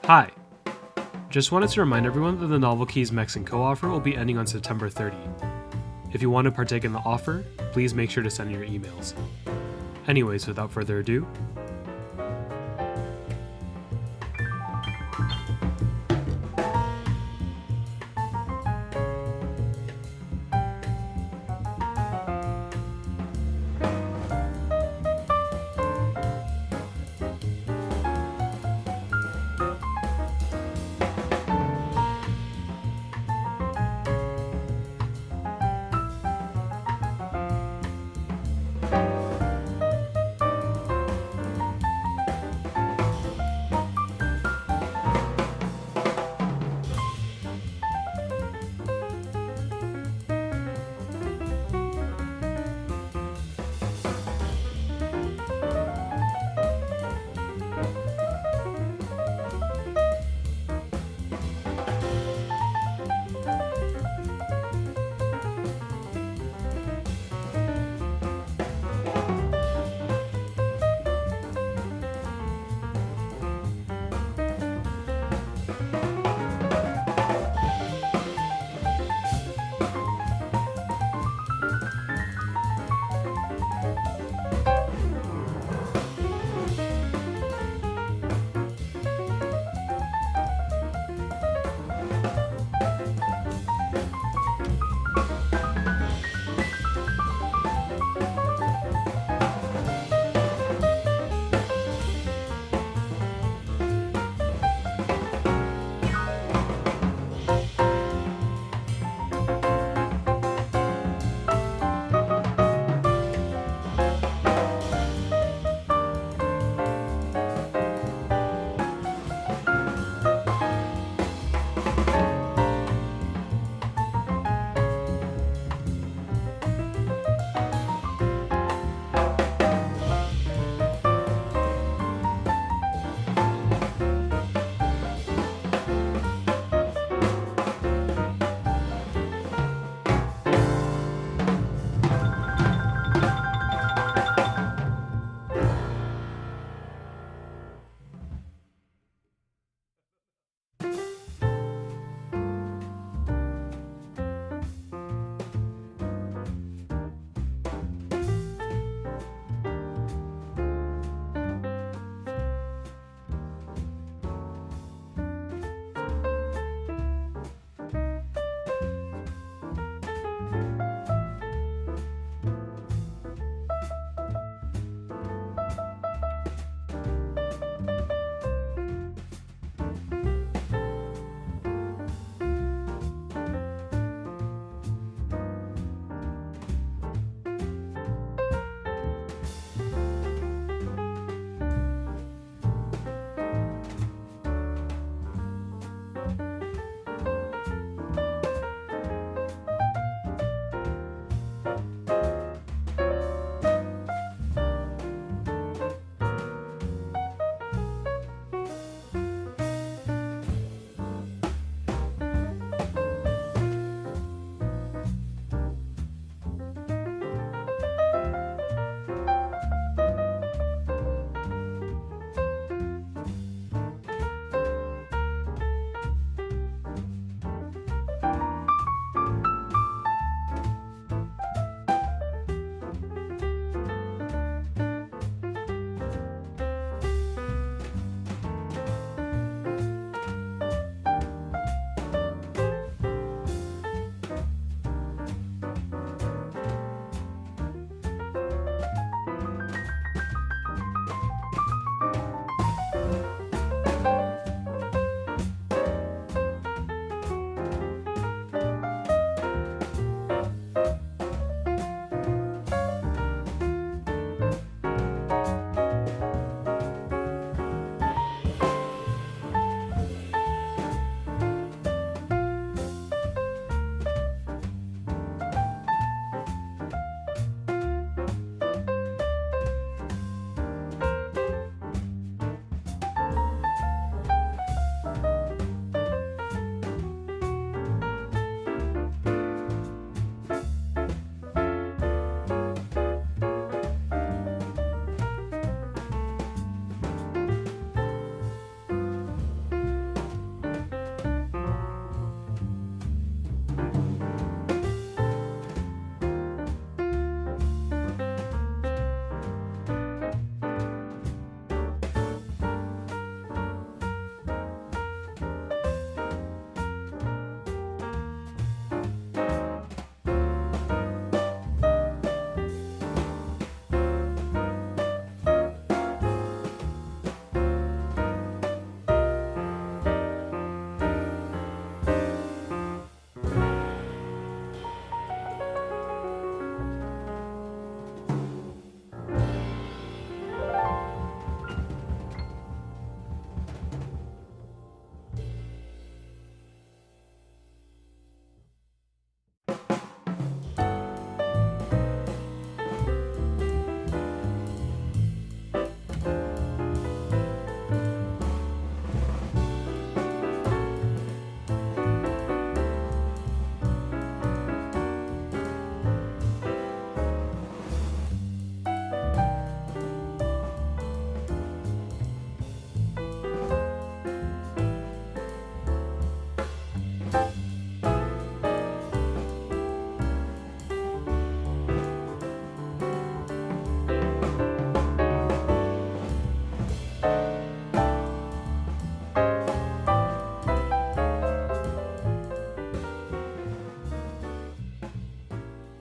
Hi! Just wanted to remind everyone that the Novelkeys Mex & Co. offer will be ending on September 30. If you want to partake in the offer, please make sure to send your emails. Anyways, without further ado,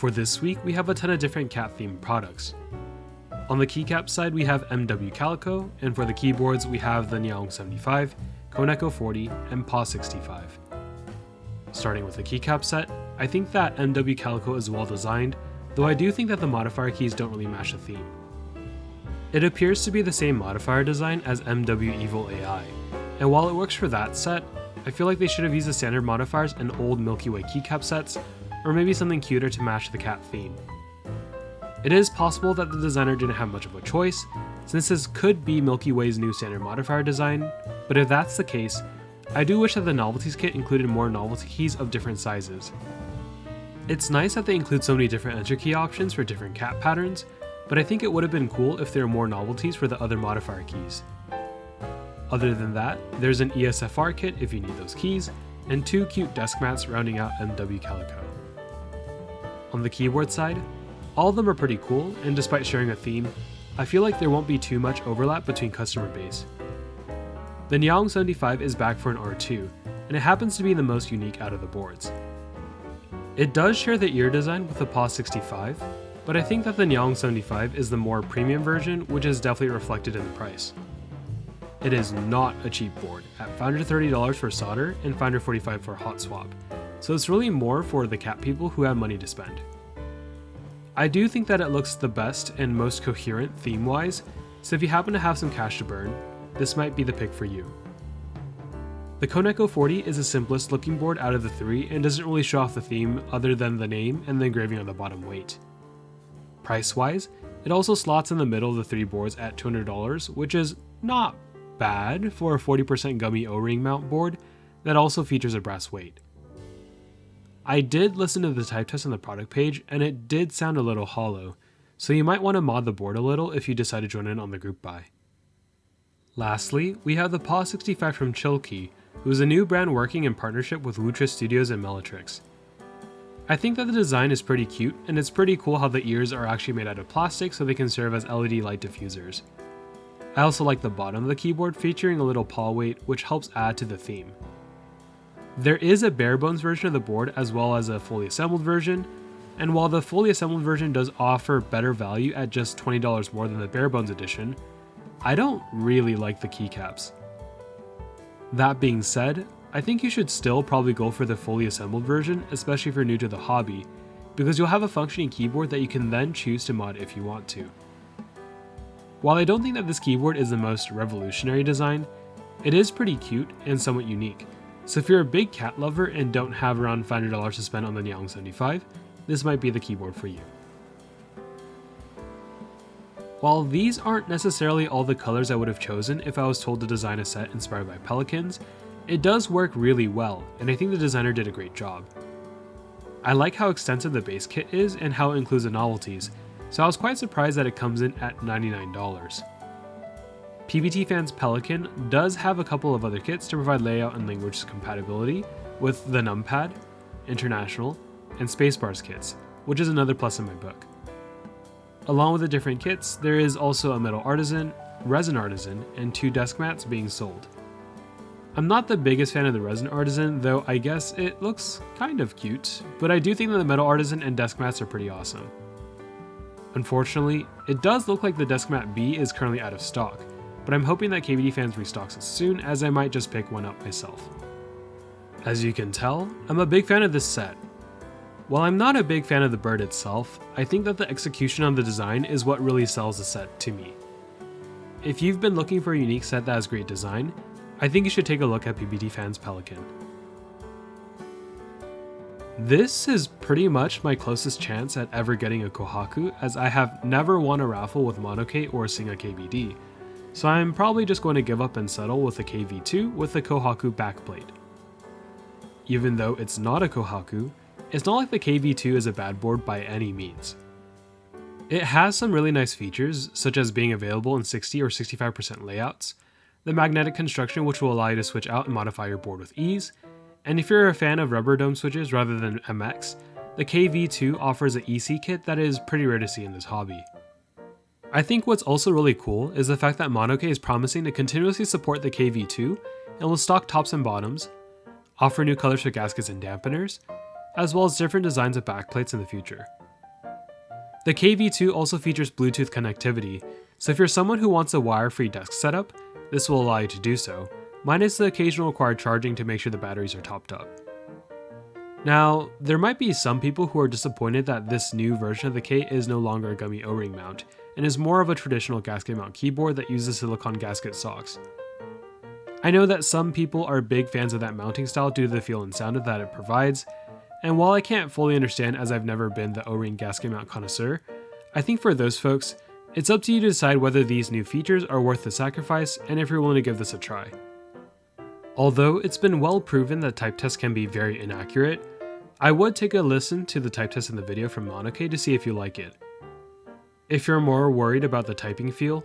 For this week, we have a ton of different cat-themed products. On the keycap side, we have MW Calico, and for the keyboards, we have the Nyaong75, Koneko 40, and Paw65. Starting with the keycap set, I think that MW Calico is well designed, though I do think that the modifier keys don't really match the theme. It appears to be the same modifier design as MW Evil AI, and while it works for that set, I feel like they should have used the standard modifiers in old Milky Way keycap sets, or maybe something cuter to match the cat theme. It is possible that the designer didn't have much of a choice, since this could be Milky Way's new standard modifier design, but if that's the case, I do wish that the Novelkeys kit included more novelty keys of different sizes. It's nice that they include so many different enter key options for different cat patterns, but I think it would have been cool if there were more novelties for the other modifier keys. Other than that, there's an ESFR kit if you need those keys, and 2 cute Deskmats rounding out MW Calico. On the keyboard side, all of them are pretty cool, and despite sharing a theme, I feel like there won't be too much overlap between customer base. The Nyaong75 is back for an R2, and it happens to be the most unique out of the boards. It does share the ear design with the Paw65, but I think that the Nyaong75 is the more premium version, which is definitely reflected in the price. It is not a cheap board, at $530 for solder and $545 for hot swap, so it's really more for the cat people who have money to spend. I do think that it looks the best and most coherent theme-wise, so if you happen to have some cash to burn, this might be the pick for you. The Koneko 40 is the simplest looking board out of the 3 and doesn't really show off the theme other than the name and the engraving on the bottom weight. Price-wise, it also slots in the middle of the 3 boards at $200, which is not bad for a 40% gummy O-ring mount board that also features a brass weight. I did listen to the type test on the product page and it did sound a little hollow, so you might want to mod the board a little if you decide to join in on the group buy. Lastly, we have the Paw65 from Chillkey, who is a new brand working in partnership with Lutra Studios and Melitrix. I think that the design is pretty cute, and it's pretty cool how the ears are actually made out of plastic so they can serve as LED light diffusers. I also like the bottom of the keyboard featuring a little paw weight, which helps add to the theme. There is a bare bones version of the board as well as a fully assembled version, and while the fully assembled version does offer better value at just $20 more than the bare bones edition, I don't really like the keycaps. That being said, I think you should still probably go for the fully assembled version, especially if you're new to the hobby, because you'll have a functioning keyboard that you can then choose to mod if you want to. While I don't think that this keyboard is the most revolutionary design, it is pretty cute and somewhat unique, so if you're a big cat lover and don't have around $500 to spend on the Nyaong75, this might be the keyboard for you. While these aren't necessarily all the colors I would have chosen if I was told to design a set inspired by pelicans, it does work really well, and I think the designer did a great job. I like how extensive the base kit is and how it includes the novelties, so I was quite surprised that it comes in at $99. PBTfans Pelican does have a couple of other kits to provide layout and language compatibility with the numpad, international, and spacebars kits, which is another plus in my book. Along with the different kits, there is also a metal artisan, resin artisan, and 2 Deskmats being sold. I'm not the biggest fan of the resin artisan, though I guess it looks kind of cute, but I do think that the metal artisan and Deskmats are pretty awesome. Unfortunately, it does look like the Deskmat B is currently out of stock, but I'm hoping that KBTfans restocks it soon, as I might just pick one up myself. As you can tell, I'm a big fan of this set. While I'm not a big fan of the bird itself, I think that the execution on the design is what really sells the set to me. If you've been looking for a unique set that has great design, I think you should take a look at PBTfans Pelican. This is pretty much my closest chance at ever getting a Kohaku, as I have never won a raffle with MONOKEI or Singa KBD, so I'm probably just going to give up and settle with a Kei V2 with the Kohaku backplate. Even though it's not a Kohaku, it's not like the Kei V2 is a bad board by any means. It has some really nice features, such as being available in 60 or 65% layouts, the magnetic construction which will allow you to switch out and modify your board with ease, and if you're a fan of rubber dome switches rather than MX, the Kei V2 offers an EC kit that is pretty rare to see in this hobby. I think what's also really cool is the fact that MONOKEI is promising to continuously support the Kei V2 and will stock tops and bottoms, offer new colors for gaskets and dampeners, as well as different designs of backplates in the future. The Kei V2 also features Bluetooth connectivity, so if you're someone who wants a wire-free desk setup, this will allow you to do so, minus the occasional required charging to make sure the batteries are topped up. Now, there might be some people who are disappointed that this new version of the Kei is no longer a gummy O-ring mount, and is more of a traditional gasket mount keyboard that uses silicone gasket socks. I know that some people are big fans of that mounting style due to the feel and sound that it provides, and while I can't fully understand as I've never been the O-ring gasket mount connoisseur, I think for those folks, it's up to you to decide whether these new features are worth the sacrifice and if you're willing to give this a try. Although it's been well proven that type tests can be very inaccurate, I would take a listen to the type test in the video from MONOKEI to see if you like it. If you're more worried about the typing feel,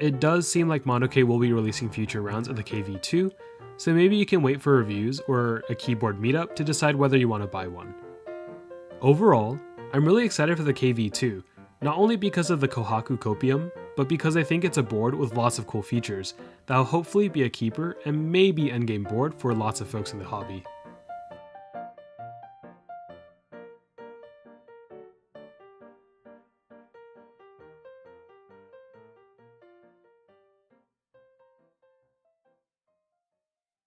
it does seem like MONOKEI will be releasing future rounds of the Kei V2, so maybe you can wait for reviews or a keyboard meetup to decide whether you want to buy one. Overall, I'm really excited for the Kei V2, not only because of the Kohaku Copium, but because I think it's a board with lots of cool features that will hopefully be a keeper and maybe endgame board for lots of folks in the hobby.